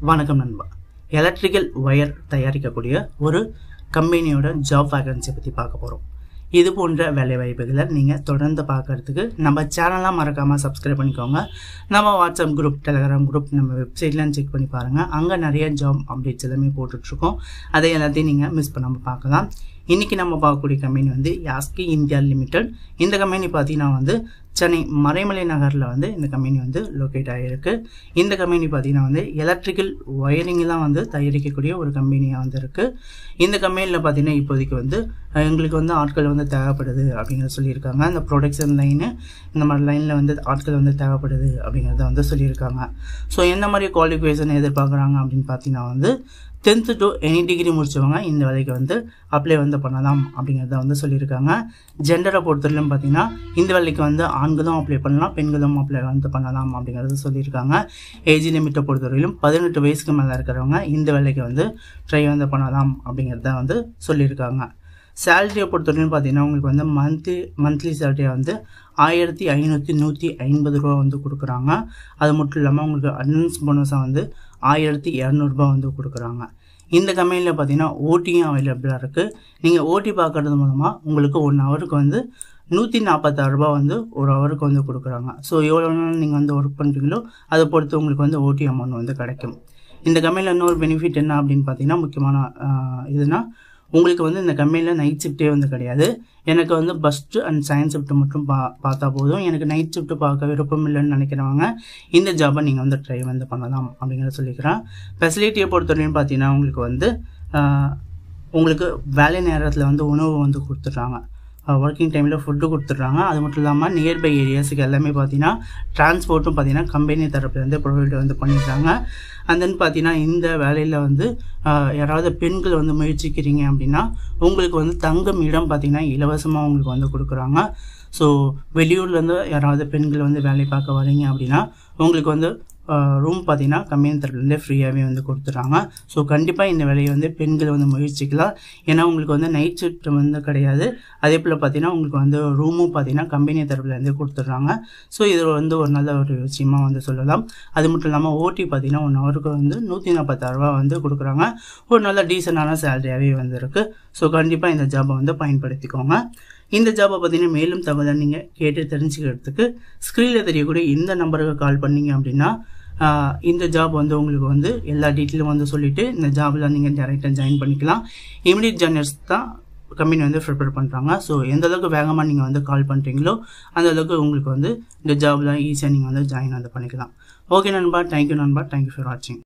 வணக்கம் நண்பா. Electrical wire தயாரிக்கக்கூடிய ஒரு கம்பெனியோட ஜாப் வேகன்சி பற்றி பார்க்க போகிறோம். இது போன்ற வேலைவாய்ப்புகளை நீங்கள் தொடர்ந்து பார்க்கறதுக்கு நம்ம சேனலாக மறக்காமல் சப்ஸ்கிரைப் பண்ணிக்கோங்க. நம்ம வாட்ஸ்அப் குரூப், டெலகிராம் குரூப், நம்ம வெப்சைட்லாம் செக் பண்ணி பாருங்கள். அங்கே நிறைய ஜாப் அப்டேட்ஸ் எல்லாமே போட்டுட்ருக்கோம். அதை எல்லாத்தையும் நீங்கள் மிஸ் பண்ணாமல் பார்க்கலாம். இன்றைக்கி நம்ம பார்க்கக்கூடிய கம்பெனி வந்து யாஸ்கி இந்தியா லிமிடெட். இந்த கம்பெனி பார்த்தீங்கன்னா சென்னை மறைமலை நகரில் இந்த கம்பெனி லொக்கேட் ஆகிருக்கு. இந்த கம்பெனி பார்த்தீங்கன்னா எலக்ட்ரிக்கல் ஒயரிங்லாம் தயாரிக்கக்கூடிய ஒரு கம்பெனியாக இருக்குது. இந்த கம்பெனியில் பார்த்தீங்கன்னா இப்போதைக்கு எங்களுக்கு ஆட்கள் தேவைப்படுது அப்படிங்கிறத சொல்லியிருக்காங்க. அந்த ப்ரொடக்ஷன் லைனு இந்த மாதிரி லைனில் ஆட்கள் தேவைப்படுது அப்படிங்கிறத சொல்லியிருக்காங்க. ஸோ எந்த மாதிரி குவாலிஃபிகேஷன் எதிர்பார்க்குறாங்க அப்படின்னு பார்த்தீங்கன்னா 10th to any டிகிரி முடிச்சவங்க இந்த வேலைக்கு அப்ளை பண்ணலாம் அப்படிங்கிறத சொல்லியிருக்காங்க. ஜெண்டரை பொறுத்தவரையிலும் பார்த்தீங்கன்னா இந்த வேலைக்கு ஆண்களும் அப்ளை பண்ணலாம், பெண்களும் அப்ளை பண்ணலாம் அப்படிங்கிறத சொல்லியிருக்காங்க. ஏஜ் லிமிட்டை பொறுத்தவரையிலும் 18 வயசுக்கு மேலே இருக்கிறவங்க இந்த வேலைக்கு ட்ரை பண்ணலாம் அப்படிங்கிறத சொல்லியிருக்காங்க. சேலரியை பொறுத்தவரைக்கும் பார்த்தீங்கன்னா உங்களுக்கு மந்த்லி சேலரியை 1550 ரூபா கொடுக்குறாங்க. அது மட்டும் இல்லாமல் உங்களுக்கு அட்வான்ஸ் போனஸாக 1200 ரூபா கொடுக்குறாங்க. இந்த கம்பெனியில் பார்த்தீங்கன்னா ஓட்டியும் அவைலபிளாக இருக்குது. நீங்கள் ஓட்டி பார்க்கறது மூலமாக உங்களுக்கு 1 ஹவருக்கு 146 ரூபா ஒரு ஹவருக்கு கொடுக்குறாங்க. ஸோ எவ்வளோ நாள் நீங்கள் ஒர்க் பண்ணுறீங்களோ அதை பொறுத்து உங்களுக்கு ஓட்டி அமௌண்ட் கிடைக்கும். இந்த கம்பெனியில் இன்னொரு பெனிஃபிட் என்ன அப்படின்னு பார்த்தீங்கன்னா முக்கியமான இதுனா உங்களுக்கு இந்த கம்பெனியில் நைட் ஷிஃப்ட்டே கிடையாது. எனக்கு ஃபஸ்ட்டு அண்ட் செகண்ட் ஷிஃப்ட் மட்டும் பார்த்தா போதும். எனக்கு நைட் ஷிஃப்ட் பார்க்க விருப்பம் இல்லைன்னு நினைக்கிறவங்க இந்த ஜாபை நீங்கள் ட்ரை பண்ணலாம் அப்படிங்கிறத சொல்லிக்கிறேன். ஃபெசிலிட்டியை பொறுத்தவரையும் பார்த்தீங்கன்னா உங்களுக்கு வேலை நேரத்தில் உணவு கொடுத்துட்றாங்க. ஒர்க்கிங் டைமில் ஃபுட்டு கொடுத்துட்றாங்க. அது மட்டும் இல்லாமல் நியர்பை ஏரியாஸுக்கு எல்லாமே பார்த்தீங்கன்னா டிரான்ஸ்போர்ட்டும் பார்த்தீங்கன்னா கம்பெனி தரப்புலேருந்து ப்ரொவைட் பண்ணிடுறாங்க. அண்ட் தென் பார்த்தீங்கன்னா இந்த வேலையில் யாராவது பெண்கள் முயற்சிக்கிறீங்க அப்படின்னா உங்களுக்கு தங்கும் இடம் பார்த்தீங்கன்னா இலவசமாக உங்களுக்கு கொடுக்குறாங்க. ஸோ வெளியூர்லேருந்து யாராவது பெண்கள் வேலை பார்க்க வரீங்க அப்படின்னா உங்களுக்கு ரூம் பார்த்தீங்கன்னா கம்பெனி தரப்புலேருந்தே ஃப்ரீயாகவே கொடுத்துட்றாங்க. ஸோ கண்டிப்பாக இந்த வேலையை பெண்கள் முயற்சிக்கலாம். ஏன்னா உங்களுக்கு நைட் ஷிஃப்ட் கிடையாது. அதே போல் பார்த்தீங்கன்னா உங்களுக்கு ரூமும் பார்த்தீங்கன்னா கம்பெனி தரப்புலேருந்தே கொடுத்துட்றாங்க. ஸோ இது ஒரு நல்ல ஒரு விஷயமாக சொல்லலாம். அது மட்டும் இல்லாமல் ஓட்டி பார்த்தீங்கன்னா 1 ஹவருக்கு 146 ரூபா கொடுக்குறாங்க. ஒரு நல்ல டீசெண்டான சேலரியாகவே இருக்குது. ஸோ கண்டிப்பாக இந்த ஜாபை பயன்படுத்திக்கோங்க. இந்த ஜாபை பார்த்தீங்கன்னா மேலும் தகவலை நீங்கள் கேட்டு தெரிஞ்சுக்கிறதுக்கு ஸ்க்ரீனில் தெரியக்கூடிய இந்த நம்பருக்கு கால் பண்ணிங்க அப்படின்னா இந்த ஜாப் உங்களுக்கு எல்லா டீட்டெயிலும் சொல்லிவிட்டு இந்த ஜாபில் நீங்கள் டேரெக்டாக ஜாயின் பண்ணிக்கலாம். இமிடியட் ஜாயினர்ஸ் தான் கம்பெனி ப்ரிப்பேர் பண்ணுறாங்க. ஸோ எந்த அளவுக்கு வேகமாக நீங்கள் கால் பண்ணுறீங்களோ அந்த அளவுக்கு உங்களுக்கு இந்த ஜாபில் ஈஸியாக நீங்கள் ஜாயின் பண்ணிக்கலாம். ஓகே நண்பா, தேங்க்யூ நண்பா, தேங்க்யூ ஃபார் வாட்சிங்.